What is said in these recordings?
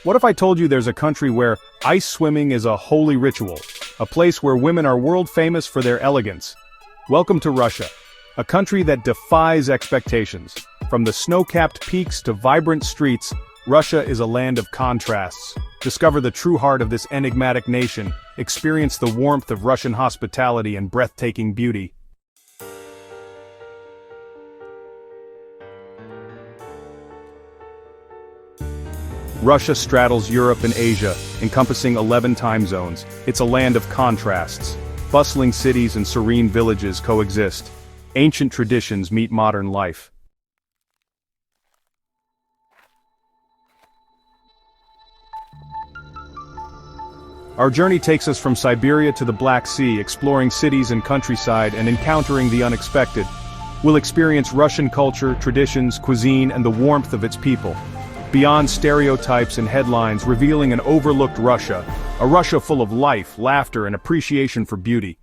What if I told you there's a country where ice swimming is a holy ritual, a place where women are world famous for their elegance? Welcome to Russia, a country that defies expectations. From the snow-capped peaks to vibrant streets, Russia is a land of contrasts. Discover the true heart of this enigmatic nation, experience the warmth of Russian hospitality and breathtaking beauty. Russia straddles Europe and Asia, encompassing 11 time zones. It's a land of contrasts. Bustling cities and serene villages coexist. Ancient traditions meet modern life. Our journey takes us from Siberia to the Black Sea, exploring cities and countryside and encountering the unexpected. We'll experience Russian culture, traditions, cuisine, and the warmth of its people. Beyond stereotypes and headlines, revealing an overlooked Russia, a Russia full of life, laughter, and appreciation for beauty.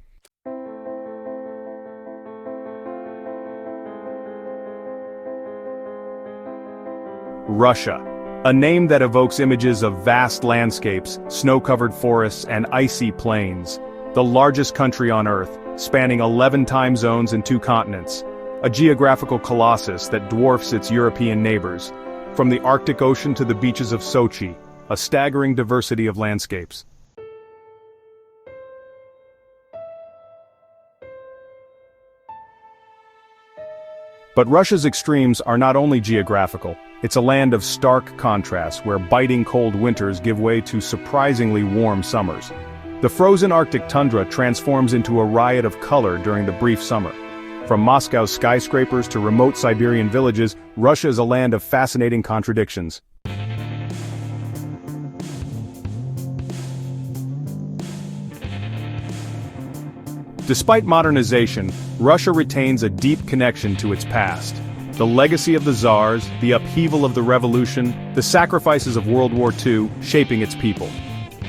Russia, a name that evokes images of vast landscapes, snow-covered forests, and icy plains. The largest country on Earth, spanning 11 time zones and 2 continents. A geographical colossus that dwarfs its European neighbors. From the Arctic Ocean to the beaches of Sochi, a staggering diversity of landscapes. But Russia's extremes are not only geographical, it's a land of stark contrast where biting cold winters give way to surprisingly warm summers. The frozen Arctic tundra transforms into a riot of color during the brief summer. From Moscow's skyscrapers to remote Siberian villages, Russia is a land of fascinating contradictions. Despite modernization, Russia retains a deep connection to its past. The legacy of the Tsars, the upheaval of the revolution, the sacrifices of World War II, shaping its people.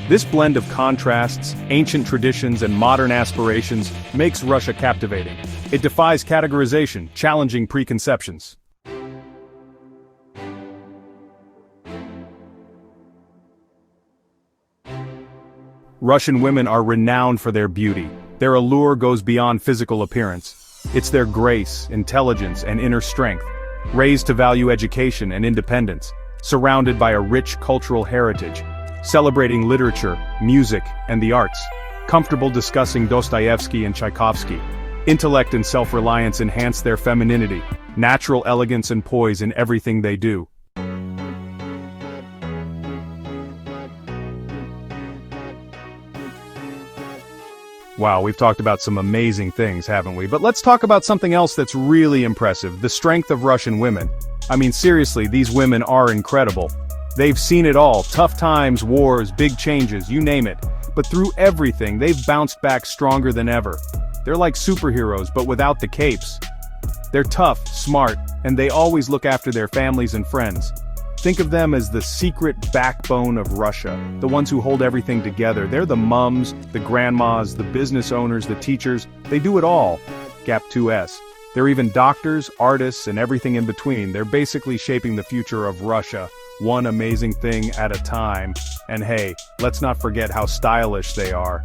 This blend of contrasts, ancient traditions, and modern aspirations makes Russia captivating. It defies categorization, challenging preconceptions. Russian women are renowned for their beauty. Their allure goes beyond physical appearance. It's their grace, intelligence, and inner strength, raised to value education and independence, surrounded by a rich cultural heritage, celebrating literature, music, and the arts, comfortable discussing Dostoevsky and Tchaikovsky. Intellect and self-reliance enhance their femininity, natural elegance and poise in everything they do. Wow, we've talked about some amazing things, haven't we? But let's talk about something else that's really impressive, the strength of Russian women. I mean, seriously, these women are incredible. They've seen it all, tough times, wars, big changes, you name it. But through everything, they've bounced back stronger than ever. They're like superheroes, but without the capes. They're tough, smart, and they always look after their families and friends. Think of them as the secret backbone of Russia, the ones who hold everything together. They're the mums, the grandmas, the business owners, the teachers. They do it all. Gap 2S. They're even doctors, artists, and everything in between. They're basically shaping the future of Russia, one amazing thing at a time. And hey, let's not forget how stylish they are.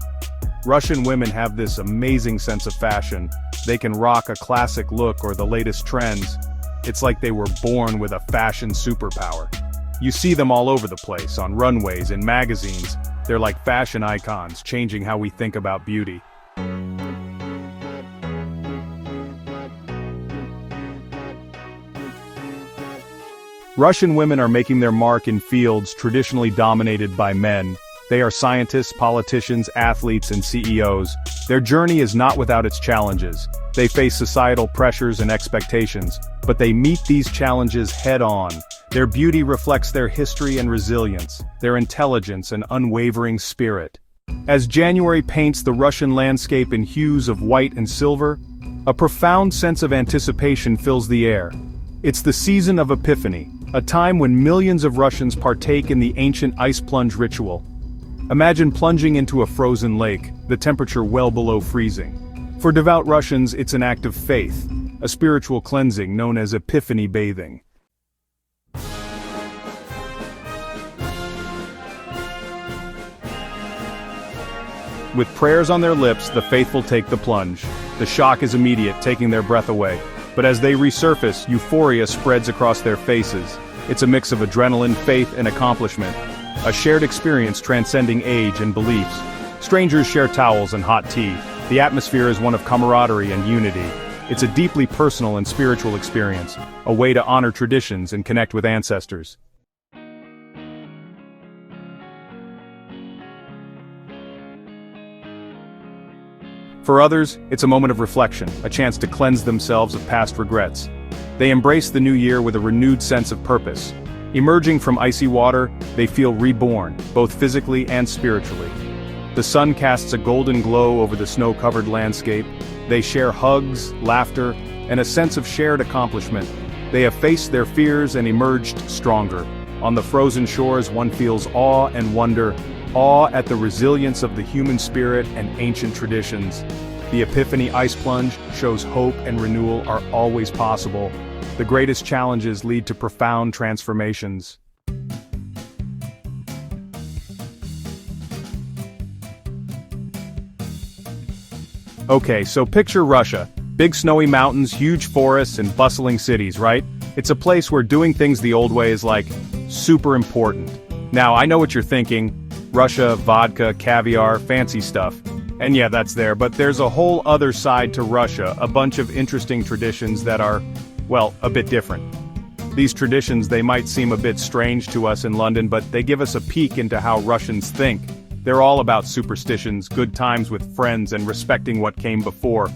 Russian women have this amazing sense of fashion. They can rock a classic look or the latest trends. It's like they were born with a fashion superpower. You see them all over the place, on runways, in magazines. They're like fashion icons, changing how we think about beauty. Russian women are making their mark in fields traditionally dominated by men. They are scientists, politicians, athletes, and CEOs. Their journey is not without its challenges. They face societal pressures and expectations, but they meet these challenges head-on. Their beauty reflects their history and resilience, their intelligence and unwavering spirit. As January paints the Russian landscape in hues of white and silver, a profound sense of anticipation fills the air. It's the season of Epiphany, a time when millions of Russians partake in the ancient ice plunge ritual. Imagine plunging into a frozen lake, the temperature well below freezing. For devout Russians, it's an act of faith, a spiritual cleansing known as Epiphany bathing. With prayers on their lips, the faithful take the plunge. The shock is immediate, taking their breath away. But as they resurface, euphoria spreads across their faces. It's a mix of adrenaline, faith, and accomplishment. A shared experience transcending age and beliefs. Strangers share towels and hot tea. The atmosphere is one of camaraderie and unity. It's a deeply personal and spiritual experience, a way to honor traditions and connect with ancestors. For others, it's a moment of reflection, a chance to cleanse themselves of past regrets. They embrace the new year with a renewed sense of purpose. Emerging from icy water, they feel reborn, both physically and spiritually. The sun casts a golden glow over the snow-covered landscape. They share hugs, laughter, and a sense of shared accomplishment. They have faced their fears and emerged stronger. On the frozen shores, one feels awe and wonder, awe at the resilience of the human spirit and ancient traditions. The Epiphany ice plunge shows hope and renewal are always possible. The greatest challenges lead to profound transformations. Okay, so picture Russia. Big snowy mountains, huge forests, and bustling cities, right? It's a place where doing things the old way is like, super important. Now, I know what you're thinking. Russia, vodka, caviar, fancy stuff. And yeah, that's there, but there's a whole other side to Russia, a bunch of interesting traditions that are, well, a bit different. These traditions, they might seem a bit strange to us in London, but they give us a peek into how Russians think. They're all about superstitions, good times with friends, and respecting what came before.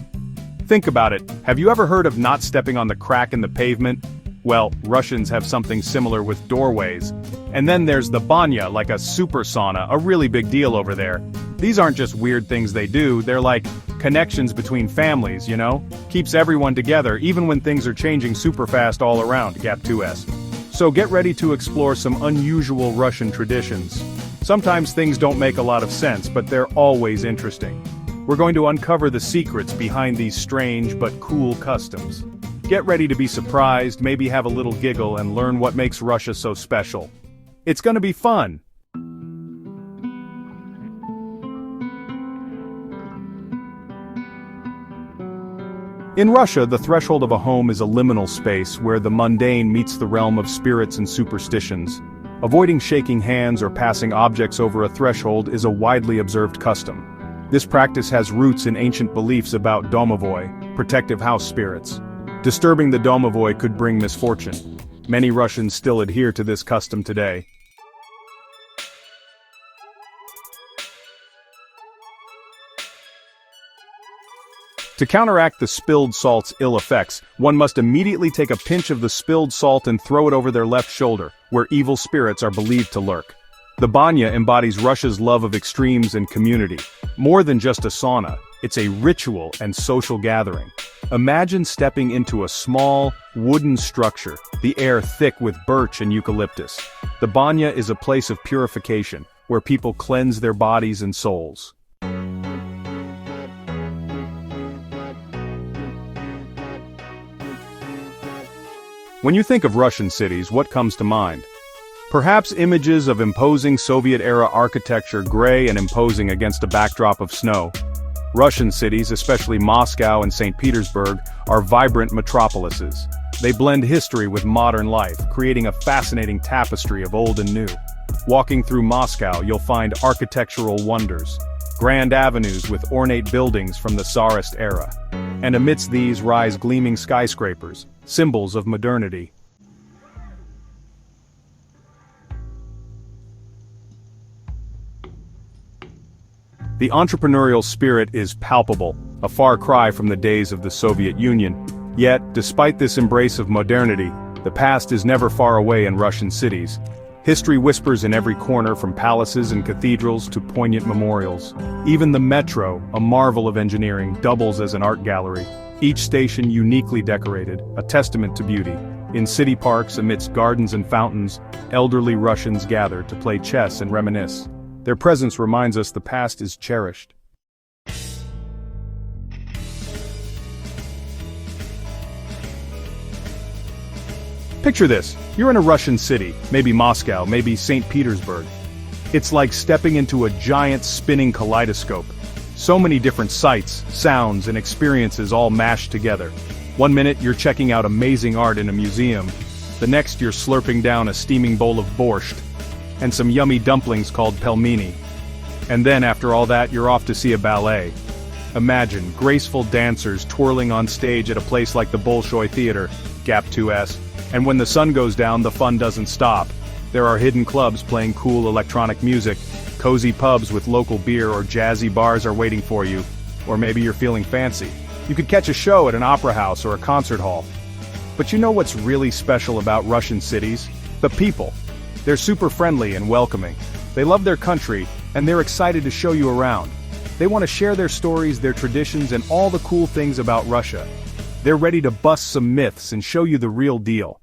Think about it, have you ever heard of not stepping on the crack in the pavement? Well, Russians have something similar with doorways. And then there's the banya, like a super sauna, a really big deal over there. These aren't just weird things they do, they're like connections between families, you know? Keeps everyone together, even when things are changing super fast all around, Gap 2S. So get ready to explore some unusual Russian traditions. Sometimes things don't make a lot of sense, but they're always interesting. We're going to uncover the secrets behind these strange but cool customs. Get ready to be surprised, maybe have a little giggle, and learn what makes Russia so special. It's gonna be fun! In Russia, the threshold of a home is a liminal space where the mundane meets the realm of spirits and superstitions. Avoiding shaking hands or passing objects over a threshold is a widely observed custom. This practice has roots in ancient beliefs about domovoi, protective house spirits. Disturbing the domovoi could bring misfortune. Many Russians still adhere to this custom today. To counteract the spilled salt's ill effects, one must immediately take a pinch of the spilled salt and throw it over their left shoulder, where evil spirits are believed to lurk. The banya embodies Russia's love of extremes and community. More than just a sauna, it's a ritual and social gathering. Imagine stepping into a small, wooden structure, the air thick with birch and eucalyptus. The banya is a place of purification, where people cleanse their bodies and souls. When you think of Russian cities, what comes to mind? Perhaps images of imposing Soviet-era architecture, gray and imposing against a backdrop of snow. Russian cities, especially Moscow and St. Petersburg, are vibrant metropolises. They blend history with modern life, creating a fascinating tapestry of old and new. Walking through Moscow, you'll find architectural wonders, grand avenues with ornate buildings from the Tsarist era. And amidst these rise gleaming skyscrapers, symbols of modernity. The entrepreneurial spirit is palpable, a far cry from the days of the Soviet Union. Yet, despite this embrace of modernity, the past is never far away in Russian cities. History whispers in every corner, from palaces and cathedrals to poignant memorials. Even the metro, a marvel of engineering, doubles as an art gallery. Each station uniquely decorated, a testament to beauty. In city parks, amidst gardens and fountains, elderly Russians gather to play chess and reminisce. Their presence reminds us the past is cherished. Picture this, you're in a Russian city, maybe Moscow, maybe St. Petersburg. It's like stepping into a giant spinning kaleidoscope. So many different sights, sounds, and experiences all mashed together. One minute you're checking out amazing art in a museum. The next you're slurping down a steaming bowl of borscht and some yummy dumplings called pelmeni. And then after all that you're off to see a ballet. Imagine graceful dancers twirling on stage at a place like the Bolshoi Theater, Gap 2S, and when the sun goes down the fun doesn't stop. There are hidden clubs playing cool electronic music, cozy pubs with local beer or jazzy bars are waiting for you, or maybe you're feeling fancy. You could catch a show at an opera house or a concert hall. But you know what's really special about Russian cities? The people. They're super friendly and welcoming. They love their country, and they're excited to show you around. They want to share their stories, their traditions, and all the cool things about Russia. They're ready to bust some myths and show you the real deal.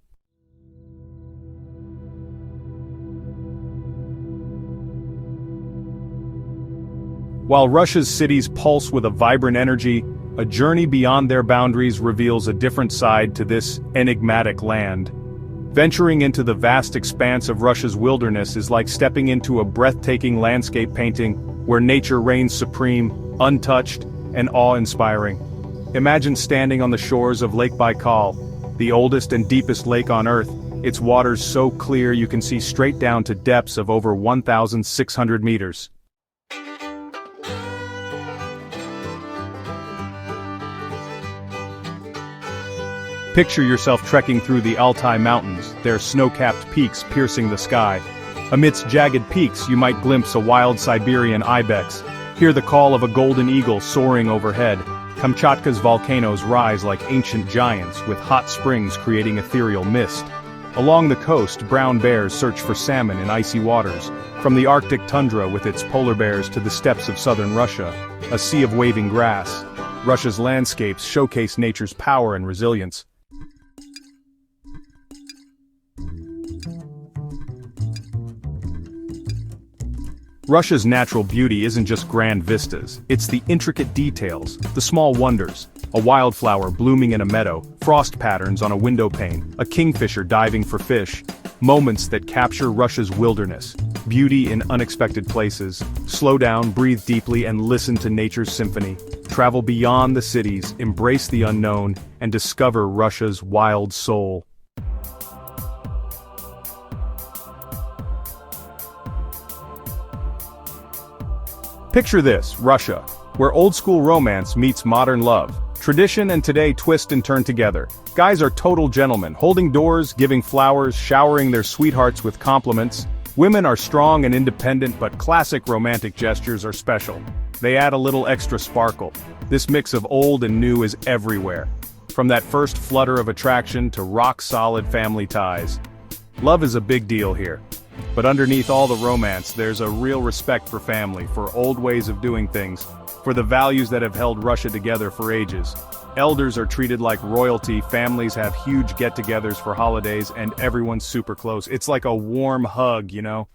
While Russia's cities pulse with a vibrant energy, a journey beyond their boundaries reveals a different side to this enigmatic land. Venturing into the vast expanse of Russia's wilderness is like stepping into a breathtaking landscape painting where nature reigns supreme, untouched, and awe-inspiring. Imagine standing on the shores of Lake Baikal, the oldest and deepest lake on Earth, its waters so clear you can see straight down to depths of over 1,600 meters. Picture yourself trekking through the Altai Mountains, their snow-capped peaks piercing the sky. Amidst jagged peaks you might glimpse a wild Siberian ibex, hear the call of a golden eagle soaring overhead. Kamchatka's volcanoes rise like ancient giants, with hot springs creating ethereal mist. Along the coast, brown bears search for salmon in icy waters. From the Arctic tundra with its polar bears to the steppes of southern Russia, a sea of waving grass. Russia's landscapes showcase nature's power and resilience. Russia's natural beauty isn't just grand vistas, it's the intricate details, the small wonders. A wildflower blooming in a meadow, frost patterns on a window pane, a kingfisher diving for fish. Moments that capture Russia's wilderness. Beauty in unexpected places. Slow down, breathe deeply, and listen to nature's symphony. Travel beyond the cities, embrace the unknown, and discover Russia's wild soul. Picture this, Russia, where old-school romance meets modern love. Tradition and today twist and turn together. Guys are total gentlemen, holding doors, giving flowers, showering their sweethearts with compliments. Women are strong and independent, but classic romantic gestures are special. They add a little extra sparkle. This mix of old and new is everywhere. From that first flutter of attraction to rock-solid family ties. Love is a big deal here. But underneath all the romance, there's a real respect for family, for old ways of doing things, for the values that have held Russia together for ages. Elders are treated like royalty, families have huge get-togethers for holidays, and everyone's super close. It's like a warm hug, you know?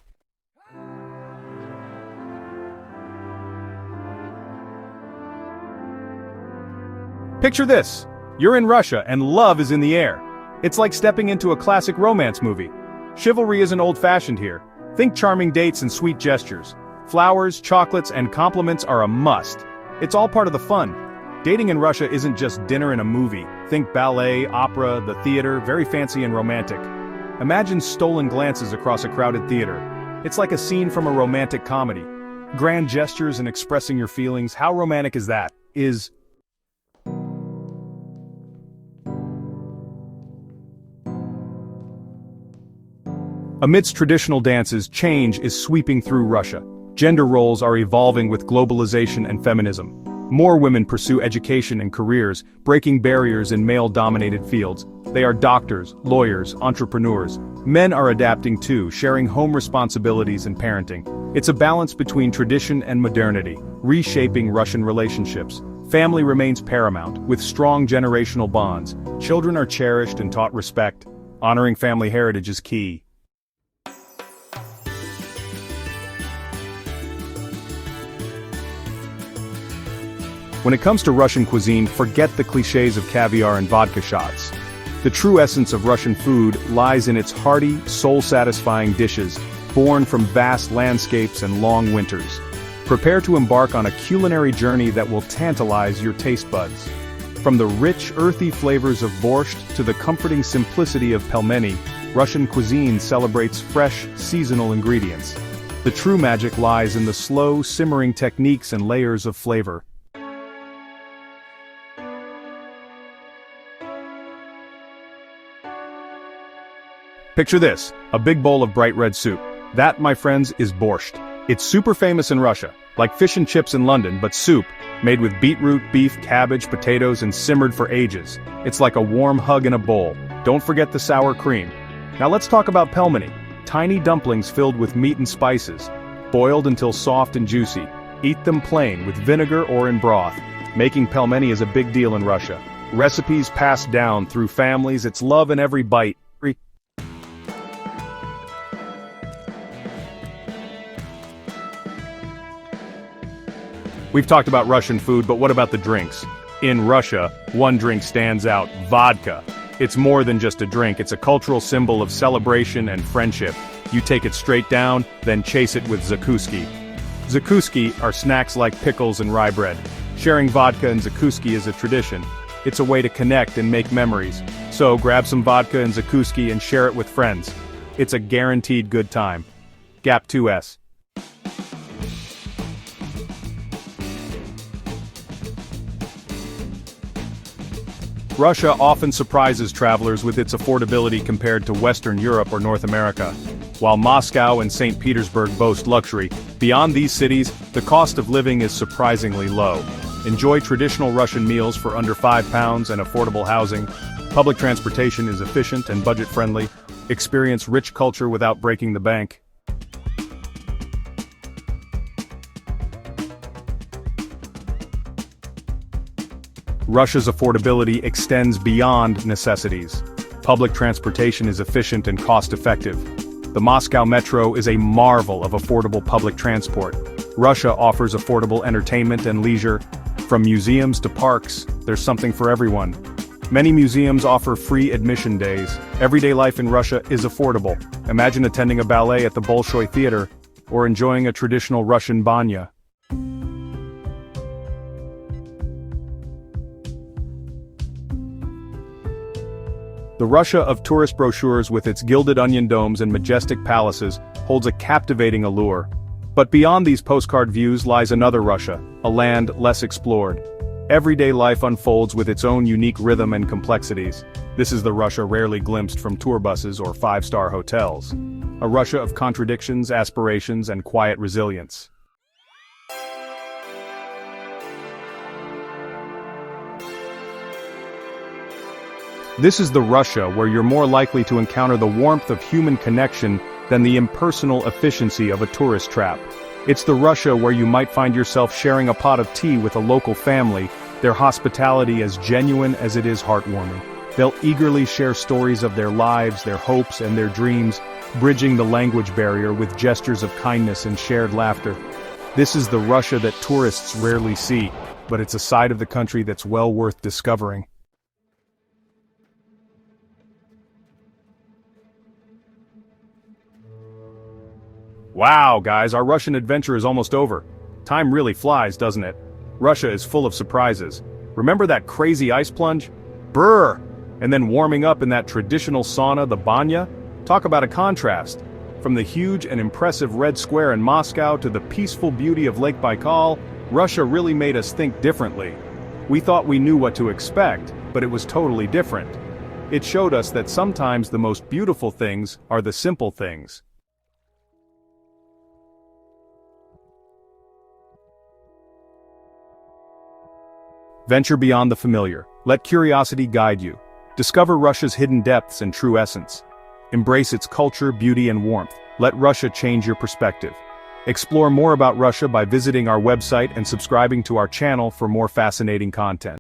Picture this. You're in Russia and love is in the air. It's like stepping into a classic romance movie. Chivalry isn't old-fashioned here. Think charming dates and sweet gestures. Flowers, chocolates, and compliments are a must. It's all part of the fun. Dating in Russia isn't just dinner and a movie. Think ballet, opera, the theater, very fancy and romantic. Imagine stolen glances across a crowded theater. It's like a scene from a romantic comedy. Grand gestures and expressing your feelings, how romantic is that? Amidst traditional dances, change is sweeping through Russia. Gender roles are evolving with globalization and feminism. More women pursue education and careers, breaking barriers in male-dominated fields. They are doctors, lawyers, entrepreneurs. Men are adapting too, sharing home responsibilities and parenting. It's a balance between tradition and modernity, reshaping Russian relationships. Family remains paramount, with strong generational bonds. Children are cherished and taught respect. Honoring family heritage is key. When it comes to Russian cuisine, forget the clichés of caviar and vodka shots. The true essence of Russian food lies in its hearty, soul-satisfying dishes, born from vast landscapes and long winters. Prepare to embark on a culinary journey that will tantalize your taste buds. From the rich, earthy flavors of borscht to the comforting simplicity of pelmeni, Russian cuisine celebrates fresh, seasonal ingredients. The true magic lies in the slow, simmering techniques and layers of flavor. Picture this, a big bowl of bright red soup. That, my friends, is borscht. It's super famous in Russia, like fish and chips in London, but soup, made with beetroot, beef, cabbage, potatoes, and simmered for ages. It's like a warm hug in a bowl. Don't forget the sour cream. Now let's talk about pelmeni, tiny dumplings filled with meat and spices, boiled until soft and juicy. Eat them plain, with vinegar or in broth. Making pelmeni is a big deal in Russia. Recipes passed down through families, it's love in every bite. We've talked about Russian food, but what about the drinks? In Russia, one drink stands out, vodka. It's more than just a drink, it's a cultural symbol of celebration and friendship. You take it straight down, then chase it with zakouski. Zakouski are snacks like pickles and rye bread. Sharing vodka and zakouski is a tradition. It's a way to connect and make memories. So grab some vodka and zakouski and share it with friends. It's a guaranteed good time. Gap 2S. Russia often surprises travelers with its affordability compared to Western Europe or North America. While Moscow and St. Petersburg boast luxury, beyond these cities, the cost of living is surprisingly low. Enjoy traditional Russian meals for under £5 and affordable housing. Public transportation is efficient and budget-friendly. Experience rich culture without breaking the bank. Russia's affordability extends beyond necessities. Public transportation is efficient and cost-effective. The Moscow Metro is a marvel of affordable public transport. Russia offers affordable entertainment and leisure. From museums to parks, there's something for everyone. Many museums offer free admission days. Everyday life in Russia is affordable. Imagine attending a ballet at the Bolshoi Theater, or enjoying a traditional Russian banya. The Russia of tourist brochures with its gilded onion domes and majestic palaces holds a captivating allure. But beyond these postcard views lies another Russia, a land less explored. Everyday life unfolds with its own unique rhythm and complexities. This is the Russia rarely glimpsed from tour buses or five-star hotels. A Russia of contradictions, aspirations, and quiet resilience. This is the Russia where you're more likely to encounter the warmth of human connection than the impersonal efficiency of a tourist trap. It's the Russia where you might find yourself sharing a pot of tea with a local family, their hospitality as genuine as it is heartwarming. They'll eagerly share stories of their lives, their hopes, and their dreams, bridging the language barrier with gestures of kindness and shared laughter. This is the Russia that tourists rarely see, but it's a side of the country that's well worth discovering. Wow, guys, our Russian adventure is almost over. Time really flies, doesn't it? Russia is full of surprises. Remember that crazy ice plunge? Brrr! And then warming up in that traditional sauna, the banya? Talk about a contrast. From the huge and impressive Red Square in Moscow to the peaceful beauty of Lake Baikal, Russia really made us think differently. We thought we knew what to expect, but it was totally different. It showed us that sometimes the most beautiful things are the simple things. Venture beyond the familiar. Let curiosity guide you. Discover Russia's hidden depths and true essence. Embrace its culture, beauty, and warmth. Let Russia change your perspective. Explore more about Russia by visiting our website and subscribing to our channel for more fascinating content.